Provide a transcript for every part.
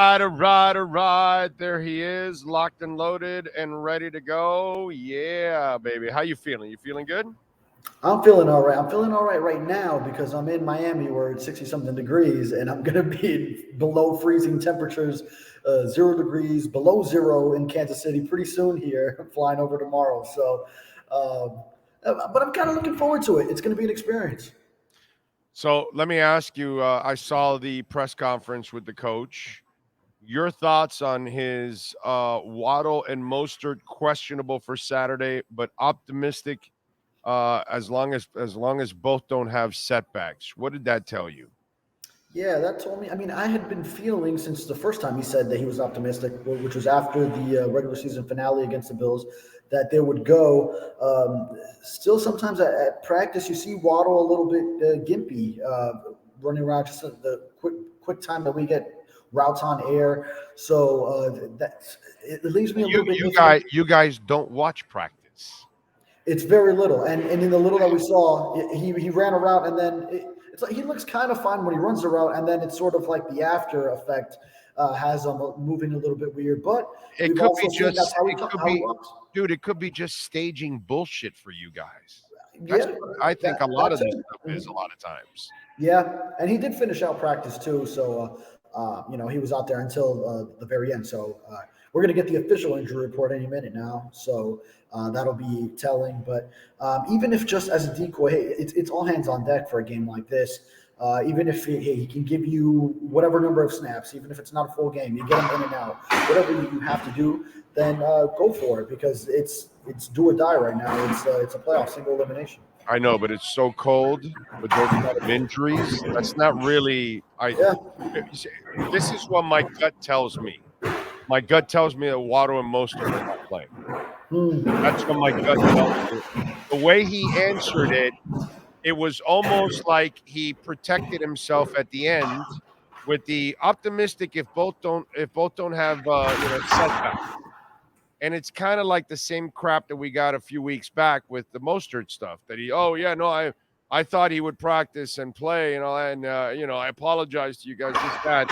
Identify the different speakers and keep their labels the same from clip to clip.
Speaker 1: All right. There he is, locked and loaded and ready to go. Yeah, baby. How you feeling? You feeling good?
Speaker 2: I'm feeling all right. I'm feeling all right now because I'm in Miami where it's 60 something degrees and I'm going to be below freezing temperatures, 0 degrees, below zero in Kansas City pretty soon here. I'm flying over tomorrow. But I'm kind of looking forward to it. It's going to be an experience.
Speaker 1: So let me ask you. I saw the press conference with the coach. Your thoughts on his Waddle and Mostert questionable for Saturday, but optimistic as long as both don't have setbacks. What did that tell you?
Speaker 2: Yeah, that told me. I mean, I had been feeling since the first time he said that he was optimistic, which was after the regular season finale against the Bills, that they would go. Still, sometimes at practice, you see Waddle a little bit gimpy, running around. Just the quick time that we get routes on air, so that it leaves me a little bit iffy.
Speaker 1: You guys don't watch practice.
Speaker 2: It's very little, and in the little that we saw, he ran a route, and then it's like he looks kind of fine when he runs the route, and then it's sort of like the after effect has him moving a little bit weird. But
Speaker 1: It
Speaker 2: we've
Speaker 1: could
Speaker 2: also
Speaker 1: be
Speaker 2: seen that's
Speaker 1: just.
Speaker 2: how
Speaker 1: It could
Speaker 2: he
Speaker 1: be,
Speaker 2: walks.
Speaker 1: dude. It could be just staging bullshit for you guys. That's
Speaker 2: Yeah,
Speaker 1: what I think. A lot
Speaker 2: that
Speaker 1: of this
Speaker 2: too.
Speaker 1: stuff is a lot of times.
Speaker 2: Yeah, and he did finish out practice too. So, he was out there until the very end. So we're going to get the official injury report any minute now. So that'll be telling. But even if just as a decoy, hey, it's all hands on deck for a game like this. Even if he can give you whatever number of snaps, even if it's not a full game, you get him in and out. Whatever you have to do, then go for it because it's do or die right now. It's a playoff single elimination.
Speaker 1: I know, but it's so cold with those kind of injuries. That's not really.
Speaker 2: Yeah.
Speaker 1: This is what my gut tells me. My gut tells me that Waddle and Mostert are not playing.
Speaker 2: Hmm.
Speaker 1: That's what my gut tells me. The way he answered it, it was almost like he protected himself at the end with the optimistic if both don't have setback. And it's kind of like the same crap that we got a few weeks back with the Mostert stuff that I thought he would practice and play and I apologize to you guys, this that.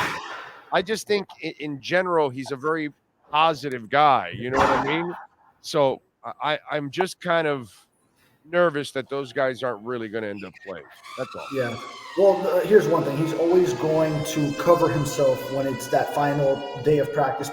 Speaker 1: I just think in general he's a very positive guy, you know what I mean? So I'm just kind of nervous that those guys aren't really going to end up playing. That's all.
Speaker 2: Yeah. Well, here's one thing. He's always going to cover himself when it's that final day of practice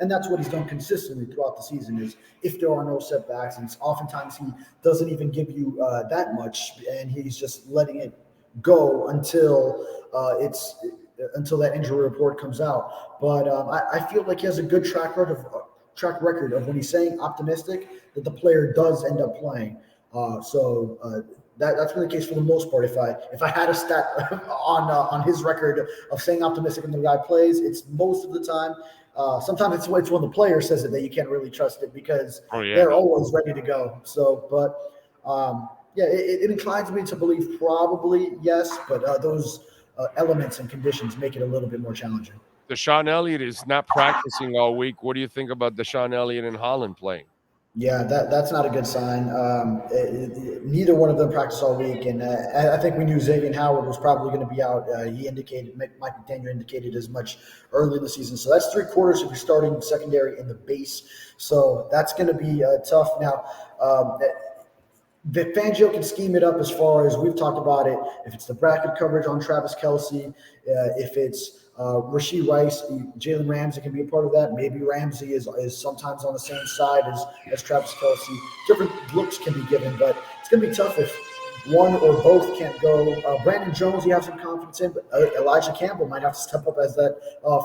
Speaker 2: and that's what he's done consistently throughout the season is if there are no setbacks, and oftentimes he doesn't even give you that much, and he's just letting it go until that injury report comes out. But I feel like he has a good track record of when he's saying optimistic that the player does end up playing. That's been the case for the most part. If I had a stat on his record of saying optimistic and the guy plays, it's most of the time. Sometimes it's when the player says it that you can't really trust it because they're always ready to go. So, but yeah, it inclines me to believe probably yes, but those elements and conditions make it a little bit more challenging.
Speaker 1: Deshaun Elliott is not practicing all week. What do you think about Deshaun Elliott and Holland playing?
Speaker 2: Yeah, that's not a good sign. Neither one of them practiced all week, and I think we knew Xavier Howard was probably going to be out. He indicated, Mike McDaniel indicated as much early in the season. So that's 3/4 if you're starting secondary in the base. So that's going to be tough. Now, Fangio can scheme it up as far as we've talked about it. If it's the bracket coverage on Travis Kelce, if it's Rashee Rice, Jalen Ramsey can be a part of that. Maybe Ramsey is sometimes on the same side as Travis Kelce. Different looks can be given, but it's going to be tough if one or both can't go. Brandon Jones, you have some confidence in, but Elijah Campbell might have to step up as that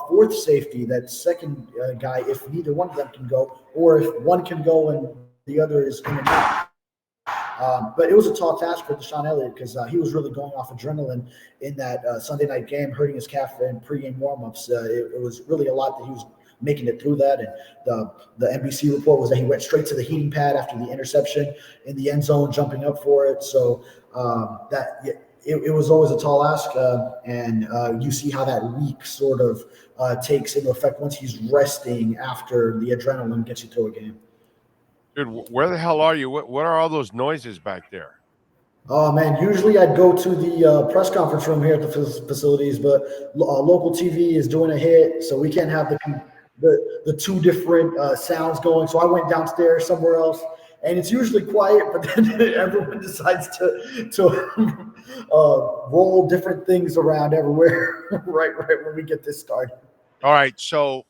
Speaker 2: fourth safety, that second guy, if neither one of them can go, or if one can go and the other is in and out. But it was a tall task for Deshaun Elliott because he was really going off adrenaline in that Sunday night game, hurting his calf in pregame warmups. It was really a lot that he was making it through that. And the NBC report was that he went straight to the heating pad after the interception in the end zone, jumping up for it. So it was always a tall ask. And you see how that week sort of takes into effect once he's resting after the adrenaline gets you through a game.
Speaker 1: Dude, where the hell are you? What are all those noises back there?
Speaker 2: Oh man, usually I'd go to the press conference room here at the facilities, but local TV is doing a hit, so we can't have the two different sounds going. So I went downstairs somewhere else, and it's usually quiet, but then everyone decides to roll different things around everywhere right when we get this started.
Speaker 1: All right, so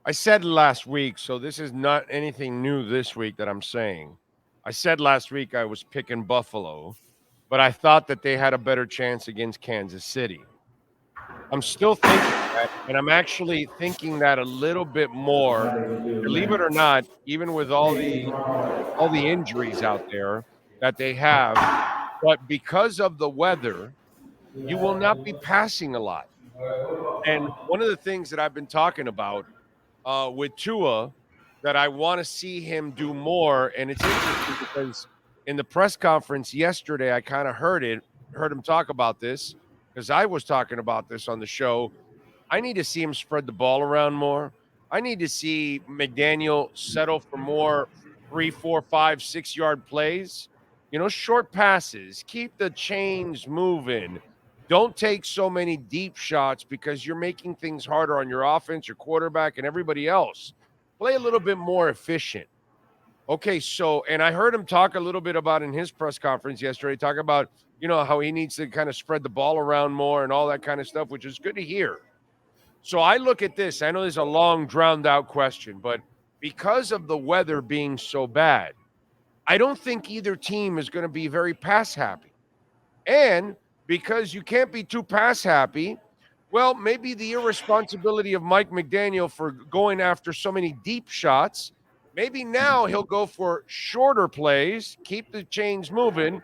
Speaker 1: I said last week, so this is not anything new this week that I'm saying. I said last week I was picking Buffalo, but I thought that they had a better chance against Kansas City. I'm still thinking that, and I'm actually thinking that a little bit more, believe it or not, even with all the injuries out there that they have, but because of the weather, you will not be passing a lot. And one of the things that I've been talking about with Tua that I want to see him do more. And it's interesting because in the press conference yesterday, I kind of heard him talk about this because I was talking about this on the show. I need to see him spread the ball around more. I need to see McDaniel settle for more 3, 4, 5, 6 yard plays. Short passes. Keep the chains moving. Don't take so many deep shots because you're making things harder on your offense, your quarterback, and everybody else. Play a little bit more efficient. Okay, so and I heard him talk a little bit about in his press conference yesterday, talk about, how he needs to kind of spread the ball around more and all that kind of stuff, which is good to hear. So I look at this. I know there's a long, drowned out question, but because of the weather being so bad, I don't think either team is going to be very pass happy. And because you can't be too pass happy, well, maybe the irresponsibility of Mike McDaniel for going after so many deep shots, maybe now he'll go for shorter plays, keep the chains moving.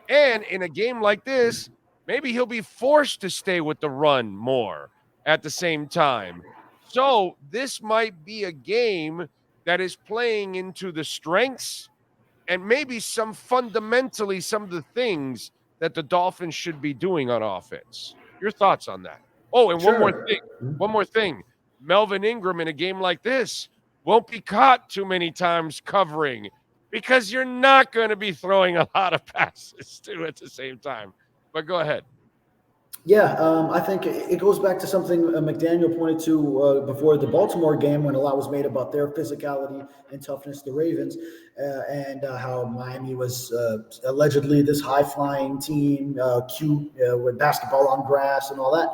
Speaker 1: And in a game like this, maybe he'll be forced to stay with the run more at the same time. So this might be a game that is playing into the strengths and maybe fundamentally some of the things that the Dolphins should be doing on offense. Your thoughts on that? Oh, and one more
Speaker 2: Sure.
Speaker 1: thing. One more thing. Melvin Ingram in a game like this won't be caught too many times covering because you're not going to be throwing a lot of passes too at the same time. But go ahead.
Speaker 2: Yeah, I think it goes back to something McDaniel pointed to before the Baltimore game when a lot was made about their physicality and toughness, the Ravens, and how Miami was allegedly this high flying team, cute with basketball on grass and all that.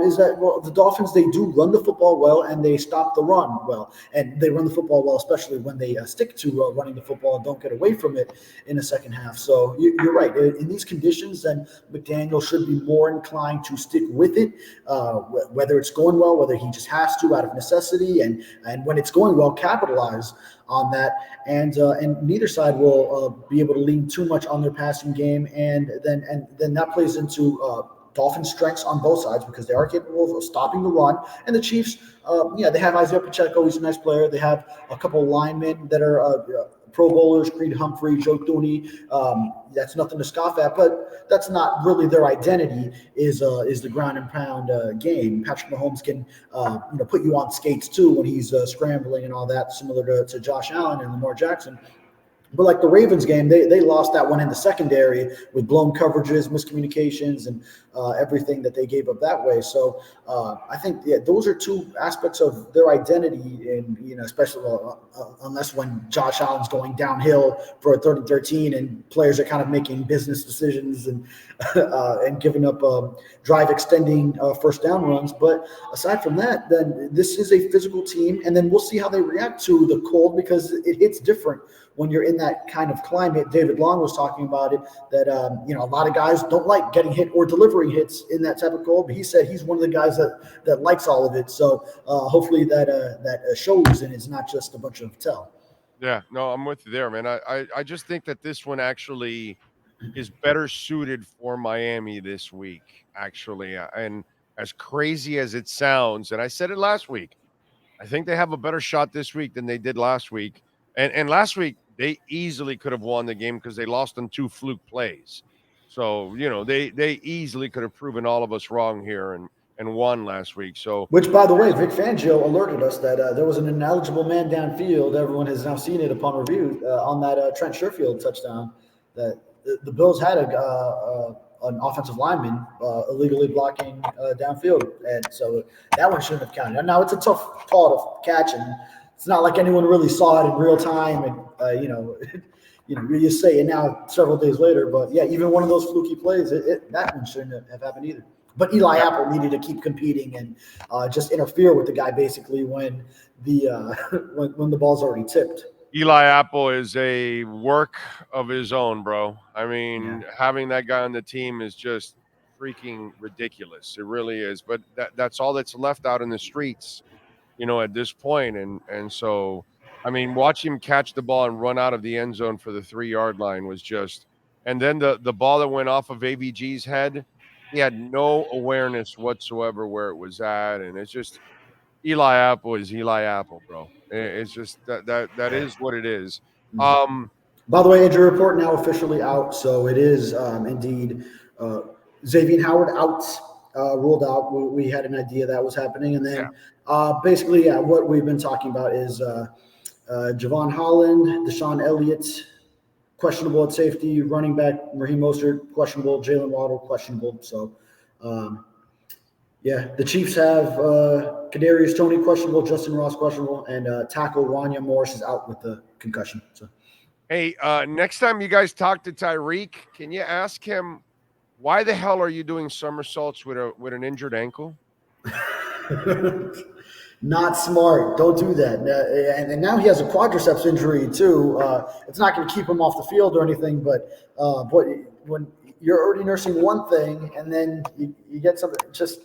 Speaker 2: Is that, well, the Dolphins, they do run the football well and they stop the run well. And they run the football well, especially when they stick to running the football and don't get away from it in the second half. So you're right. In these conditions, then McDaniel should be more inclined to stick with it, whether it's going well, whether he just has to out of necessity, and when it's going well, capitalize on that. And neither side will be able to lean too much on their passing game, and then that plays into Dolphins' strengths on both sides because they are capable of stopping the run. And the Chiefs, they have Isaiah Pacheco. He's a nice player. They have a couple of linemen that are Pro Bowlers, Creed Humphrey, Joe Thuney. That's nothing to scoff at, but that's not really their identity. Is the ground and pound game? Patrick Mahomes can put you on skates too when he's scrambling and all that, similar to Josh Allen and Lamar Jackson. But like the Ravens game, they lost that one in the secondary with blown coverages, miscommunications, and everything that they gave up that way. So I think those are two aspects of their identity, and especially unless when Josh Allen's going downhill for a 3rd and 13, and players are kind of making business decisions and and giving up drive extending first down runs. But aside from that, then this is a physical team, and then we'll see how they react to the cold because it hits different when you're in that kind of climate. David Long was talking about it, that a lot of guys don't like getting hit or delivering hits in that type of cold, but he said he's one of the guys that likes all of it. So hopefully that shows, and it's not just a bunch of tell.
Speaker 1: Yeah, no, I'm with you there, man. I just think that this one actually is better suited for Miami this week, actually. And as crazy as it sounds, and I said it last week, I think they have a better shot this week than they did last week. And last week they easily could have won the game because they lost on 2 fluke plays. So they easily could have proven all of us wrong here and won last week. So
Speaker 2: Which, by the way, Vic Fangio alerted us that there was an ineligible man downfield. Everyone has now seen it upon review on that Trent Sherfield touchdown. that the Bills had an offensive lineman illegally blocking downfield, and so that one shouldn't have counted. Now it's a tough call to catch, and it's not like anyone really saw it in real time, and you say it now several days later. But yeah, even one of those fluky plays, that one shouldn't have happened either. But Eli Apple needed to keep competing and just interfere with the guy basically when the when the ball's already tipped.
Speaker 1: Eli Apple is a work of his own, bro. I mean, having that guy on the team is just freaking ridiculous. It really is. But that's all that's left out in the streets, at this point. And so, I mean, watch him catch the ball and run out of the end zone for the 3-yard line was just, and then the ball that went off of AVG's head, he had no awareness whatsoever where it was at. And it's just, Eli Apple is Eli Apple, bro. It's just that is what it is.
Speaker 2: By the way, injury report now officially out, so it is indeed Xavier Howard out, ruled out. We had an idea that was happening, and then basically, what we've been talking about is Javon Holland, Deshaun Elliott, questionable at safety, running back Raheem Mostert, questionable, Jalen Waddle, questionable. So, the Chiefs have Kadarius Toney questionable, Justin Ross questionable, and tackle Wanya Morris is out with the concussion. So.
Speaker 1: Hey, next time you guys talk to Tyreek, can you ask him why the hell are you doing somersaults with an injured ankle?
Speaker 2: Not smart. Don't do that. And now he has a quadriceps injury too. It's not going to keep him off the field or anything, but when you're already nursing one thing and then you get something, just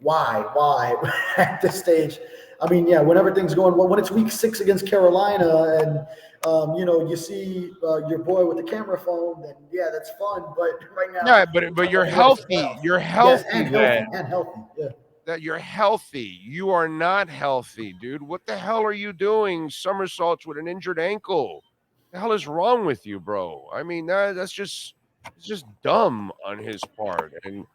Speaker 2: why at this stage? I mean, when everything's going well, when it's week 6 against Carolina and you see your boy with the camera phone, then that's fun. But right now,
Speaker 1: but you're healthy. You're healthy,
Speaker 2: yes, and healthy. Yeah.
Speaker 1: That you're healthy. You are not healthy, dude. What the hell are you doing? Somersaults with an injured ankle. The hell is wrong with you, bro? I mean, it's just dumb on his part, and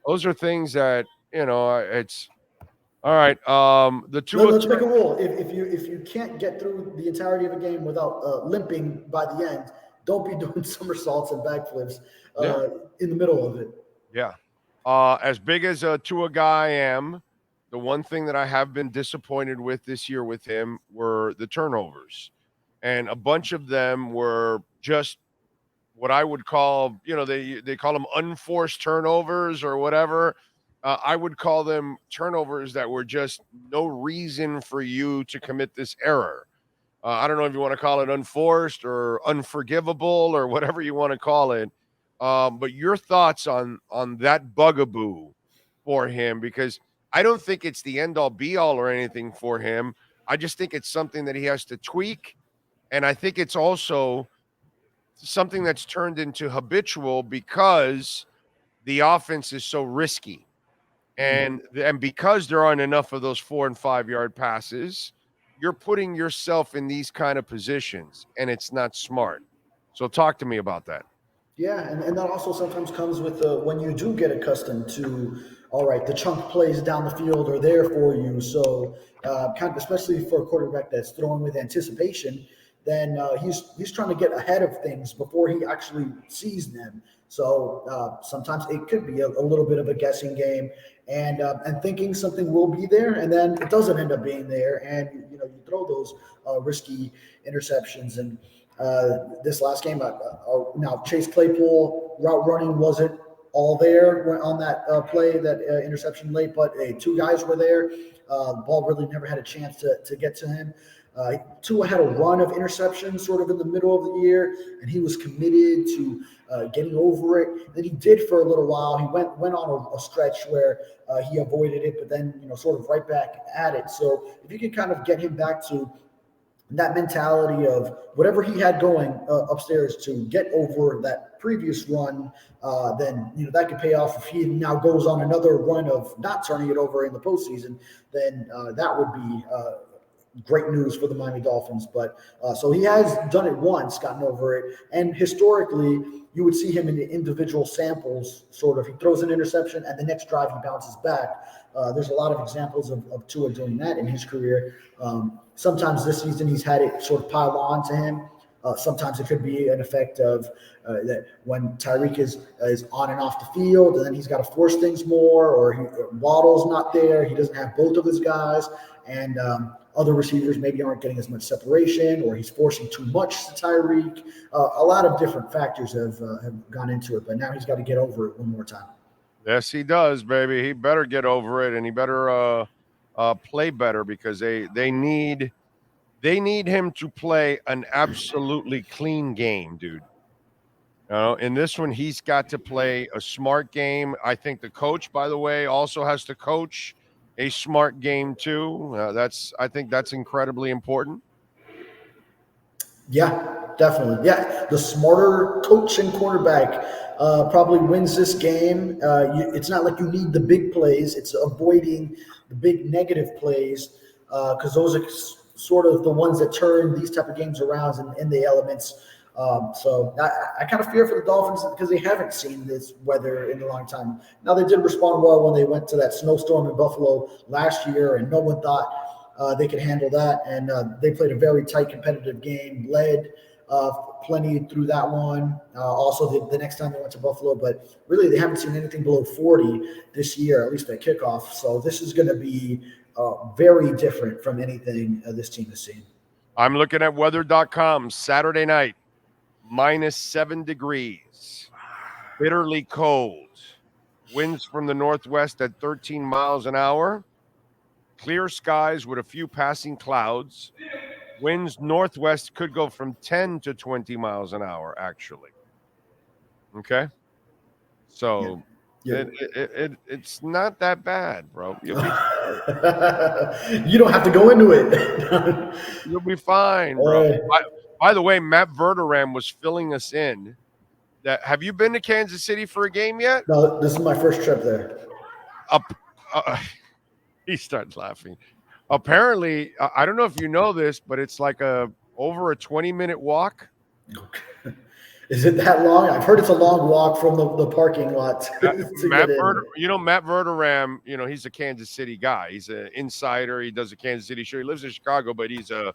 Speaker 1: those are things that it's. All right.
Speaker 2: Let's make a rule. If you can't get through the entirety of a game without limping by the end, don't be doing somersaults and backflips in the middle of it.
Speaker 1: Yeah. As big as a Tua guy I am, the one thing that I have been disappointed with this year with him were the turnovers, and a bunch of them were just what I would call, they call them unforced turnovers or whatever. I would call them turnovers that were just no reason for you to commit this error. I don't know if you want to call it unforced or unforgivable or whatever you want to call it. But your thoughts on that bugaboo for him, because I don't think it's the end all be all or anything for him. I just think it's something that he has to tweak. And I think it's also something that's turned into habitual because the offense is so risky. And because there aren't enough of those 4 and 5 yard passes, you're putting yourself in these kind of positions, and it's not smart. So talk to me about that.
Speaker 2: Yeah, and that also sometimes comes with when you do get accustomed to, all right, the chunk plays down the field are there for you. So kind of especially for a quarterback that's throwing with anticipation, then he's trying to get ahead of things before he actually sees them. So sometimes it could be a little bit of a guessing game and thinking something will be there, and then it doesn't end up being there, and you throw those risky interceptions. And this last game, now Chase Claypool route running wasn't all there on that play, that interception late, but 2 guys were there. The ball really never had a chance to get to him. Tua had a run of interceptions sort of in the middle of the year, and he was committed to getting over it. Then he did for a little while. He went on a stretch where he avoided it, but then sort of right back at it. So if you can kind of get him back to that mentality of whatever he had going upstairs to get over that previous run, then that could pay off. If he now goes on another run of not turning it over in the postseason, then that would be great news for the Miami Dolphins. But so he has done it once, gotten over it, and historically you would see him in the individual samples. Sort of, he throws an interception and the next drive he bounces back. There's a lot of examples of Tua doing that in his career. Sometimes this season he's had it sort of pile on to him. Sometimes it could be an effect of that when Tyreek is on and off the field, and then he's got to force things more, or Waddle's not there. He doesn't have both of his guys, and other receivers maybe aren't getting as much separation, or he's forcing too much to Tyreek. A lot of different factors have gone into it, but now he's got to get over it one more time.
Speaker 1: Yes, he does, baby. He better get over it, and he better play better, because they need him to play an absolutely clean game, dude. In this one, he's got to play a smart game. I think the coach, by the way, also has to coach a smart game too. I think that's incredibly important.
Speaker 2: Yeah, definitely. Yeah, the smarter coach and quarterback probably wins this game. It's not like you need the big plays; it's avoiding the big negative plays because those are sort of the ones that turn these type of games around in the elements. So I kind of fear for the Dolphins because they haven't seen this weather in a long time. Now they did respond well when they went to that snowstorm in Buffalo last year, and no one thought they could handle that. And they played a very tight, competitive game, led plenty through that one. Also, the next time they went to Buffalo, but really they haven't seen anything below 40 this year, at least at kickoff. So this is going to be very different from anything this team has seen.
Speaker 1: I'm looking at weather.com Saturday night. -7 degrees, bitterly cold, winds from the northwest at 13 miles an hour, clear skies with a few passing clouds, winds northwest could go from 10 to 20 miles an hour, actually. Okay? So
Speaker 2: Yeah.
Speaker 1: it's not that bad, bro. You'll be
Speaker 2: You don't have to go into it.
Speaker 1: You'll be fine, bro. By the way, Matt Verderame was filling us in. Have you been to Kansas City for a game yet?
Speaker 2: No, this is my first trip there.
Speaker 1: He started laughing. Apparently, I don't know if you know this, but it's like over a 20-minute walk.
Speaker 2: Is it that long? I've heard it's a long walk from the parking lot.
Speaker 1: Matt Verderame, he's a Kansas City guy. He's an insider. He does a Kansas City show. He lives in Chicago, but he's an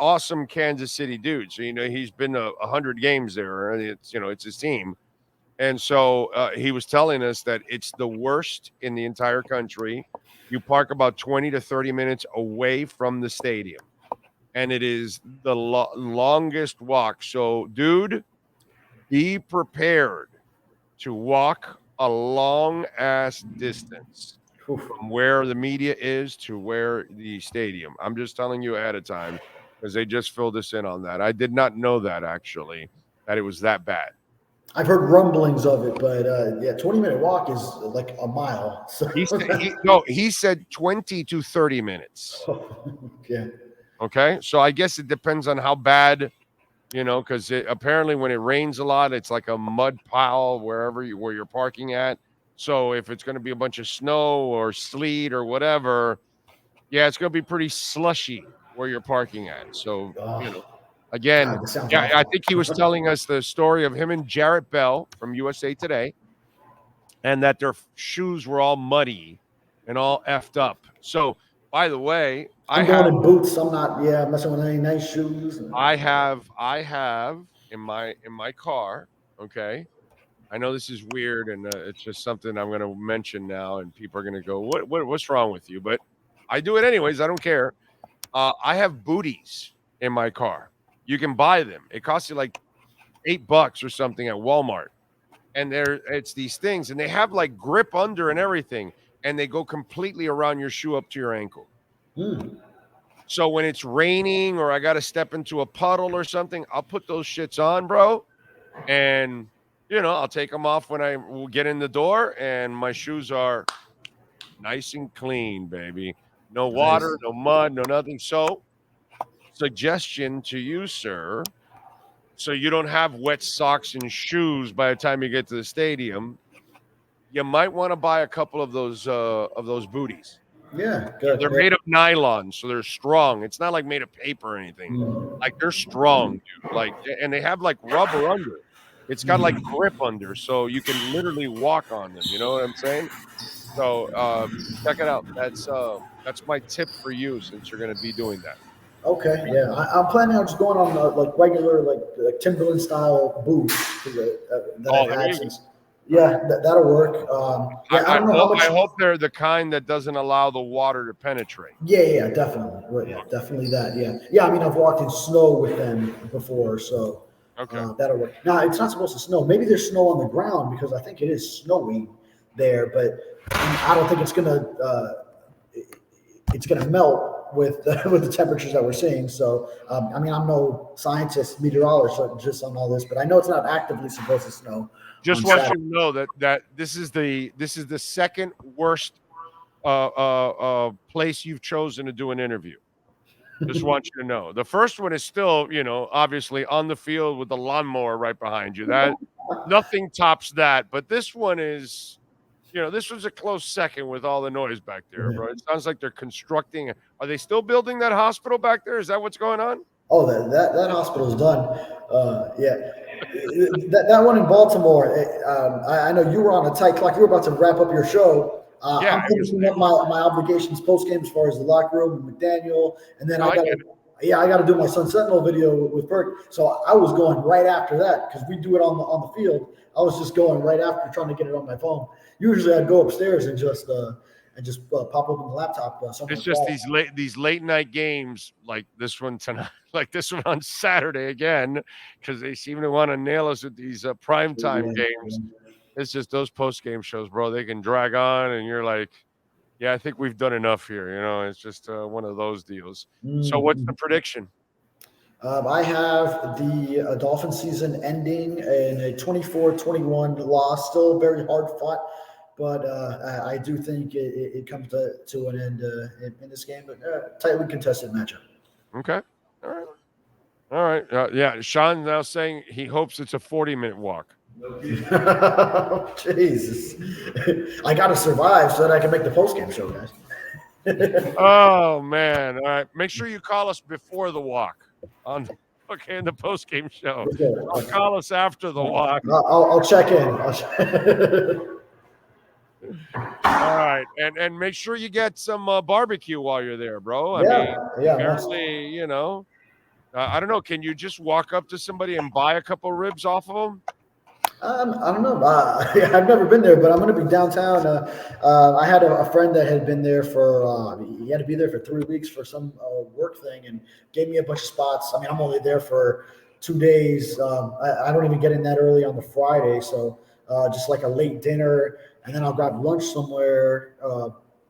Speaker 1: awesome Kansas City dude. So, he's been 100 games there, and it's his team. And so he was telling us that it's the worst in the entire country. You park about 20 to 30 minutes away from the stadium, and it is the longest walk. So, dude, be prepared to walk a long-ass distance from where the media is to where the stadium. I'm just telling you ahead of time because they just filled us in on that. I did not know that, actually, that it was that bad.
Speaker 2: I've heard rumblings of it, but 20-minute walk is like a mile. So.
Speaker 1: He said 20 to 30 minutes.
Speaker 2: Yeah.
Speaker 1: Okay, so I guess it depends on how bad, because apparently when it rains a lot, it's like a mud pile where you're parking at. So if it's going to be a bunch of snow or sleet or whatever, yeah, it's going to be pretty slushy where you're parking at. So, again,
Speaker 2: God,
Speaker 1: I think he was telling us the story of him and Jarrett Bell from USA Today, and that their shoes were all muddy and all effed up. So, by the way,
Speaker 2: I'm going in boots. I'm not, messing with any nice shoes.
Speaker 1: I have in my car. Okay, I know this is weird, and it's just something I'm going to mention now, and people are going to go, "What's wrong with you?" But I do it anyways. I don't care. I have booties in my car. You can buy them. It costs you like $8 or something at Walmart. And it's these things, and they have like grip under and everything, and they go completely around your shoe up to your ankle. So when it's raining or I got to step into a puddle or something, I'll put those shits on, bro. And, I'll take them off when I will get in the door, and my shoes are nice and clean, baby. No water, no mud, no nothing. So, suggestion to you, sir, so you don't have wet socks and shoes by the time you get to the stadium, you might want to buy a couple of those booties.
Speaker 2: Yeah, good.
Speaker 1: They're made of nylon, so they're strong. It's not like made of paper or anything. Like, they're strong, dude. And they have like rubber under. It's got like grip under, so you can literally walk on them. You know what I'm saying? So check it out. That's my tip for you since you're going to be doing that.
Speaker 2: Okay, yeah, I'm planning on just going on like regular like Timberland style boots that
Speaker 1: Oh,
Speaker 2: I've
Speaker 1: there
Speaker 2: had
Speaker 1: you go.
Speaker 2: since. Yeah, that'll work. Yeah, I don't know how much.
Speaker 1: I hope they're the kind that doesn't allow the water to penetrate.
Speaker 2: Yeah, definitely. Right, yeah, definitely that. Yeah. I mean, I've walked in snow with them before, so
Speaker 1: Okay.
Speaker 2: that'll work. Now, it's not supposed to snow. Maybe there's snow on the ground because I think it is snowing there, but I don't think it's gonna melt with with the temperatures that we're seeing. So, I mean, I'm no scientist, meteorologist on all this, but I know it's not actively supposed to snow
Speaker 1: Just
Speaker 2: on
Speaker 1: want you
Speaker 2: Saturday.
Speaker 1: to know that this is the second worst place you've chosen to do an interview. Just want you to know. The first one is still, obviously on the field with the lawnmower right behind you. That nothing tops that. But this one is, this was a close second with all the noise back there, bro. It sounds like they're constructing. Are they still building that hospital back there? Is that what's going on?
Speaker 2: Oh, that hospital's done. Yeah, that one in Baltimore. I know you were on a tight clock. You were about to wrap up your show.
Speaker 1: Yeah,
Speaker 2: I'm finishing up my obligations post game as far as the locker room and McDaniel, and then
Speaker 1: No, I get it.
Speaker 2: I got to do my Sun Sentinel video with Bert. So I was going right after that because we do it on the field. I was just going right after trying to get it on my phone. Usually I'd go upstairs and just pop open the laptop.
Speaker 1: It's just these late night games like this one tonight, like this one on Saturday again, because they seem to want to nail us with these primetime games. It's just those post game shows, bro. They can drag on, and you're like, yeah, I think we've done enough here. It's just one of those deals. So, what's the prediction?
Speaker 2: I have the Dolphins season ending in a 24-21 loss. Still very hard fought, but I do think it comes to an end in this game, but tightly contested matchup.
Speaker 1: Okay. All right. Yeah. Sean now saying he hopes it's a 40-minute walk.
Speaker 2: Jesus. I got to survive so that I can make the post-game show, guys.
Speaker 1: Oh, man. All right. Make sure you call us before the walk in the post-game show. Don't call us after the walk.
Speaker 2: I'll check in.
Speaker 1: All right, and make sure you get some barbecue while you're there, bro. I mean, apparently, I don't know. Can you just walk up to somebody and buy a couple ribs off of them?
Speaker 2: I don't know. I've never been there, but I'm going to be downtown. I had a friend that had been there he had to be there for 3 weeks for some work thing and gave me a bunch of spots. I mean, I'm only there for 2 days. I don't even get in that early on the Friday. So just like a late dinner, and then I'll grab lunch somewhere.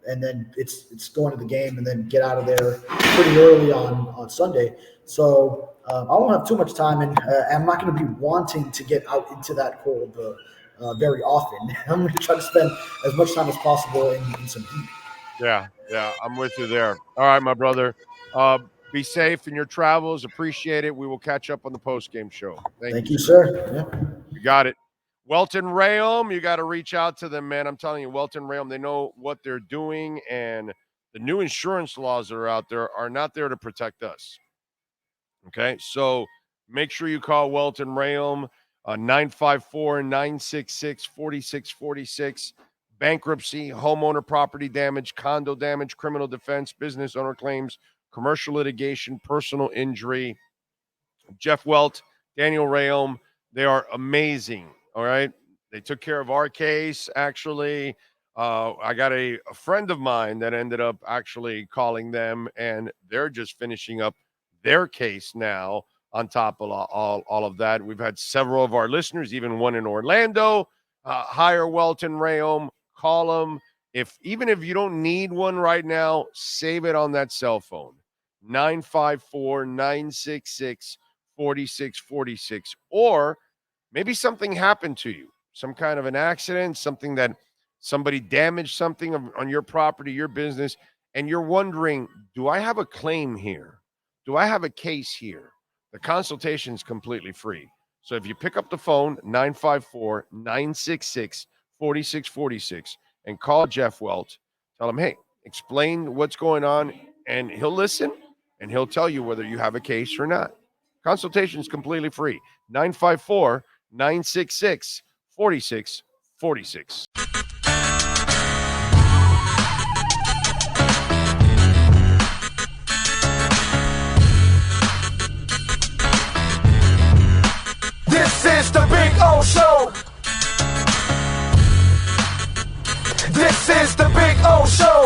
Speaker 2: And then it's going to the game and then get out of there pretty early on Sunday. So I won't have too much time, and I'm not going to be wanting to get out into that cold very often. I'm going to try to spend as much time as possible in some heat.
Speaker 1: Yeah, I'm with you there. All right, my brother. Be safe in your travels. Appreciate it. We will catch up on the post-game show.
Speaker 2: Thank you, sir. Yeah.
Speaker 1: You got it. Welt Rheaume, you got to reach out to them, man. I'm telling you, Welt Rheaume, they know what they're doing, and the new insurance laws that are out there are not there to protect us. Okay, so make sure you call Welt Rheaume, 954-966-4646. Bankruptcy, homeowner property damage, condo damage, criminal defense, business owner claims, commercial litigation, personal injury. Jeff Welt, Daniel Rheaume, they are amazing. All right. They took care of our case, actually. I got a friend of mine that ended up actually calling them, and they're just finishing up their case now on top of all of that. We've had several of our listeners, even one in Orlando, hire Welt Rheaume, call them. Even if you don't need one right now, save it on that cell phone, 954-966-4646. Or maybe something happened to you, some kind of an accident, something that somebody damaged something on your property, your business, and you're wondering, do I have a claim here? Do I have a case here? The consultation is completely free. So if you pick up the phone, 954-966-4646, and call Jeff Welt, tell him, hey, explain what's going on, and he'll listen, and he'll tell you whether you have a case or not. Consultation is completely free. 954-966-4646.
Speaker 3: This is the Big O Show.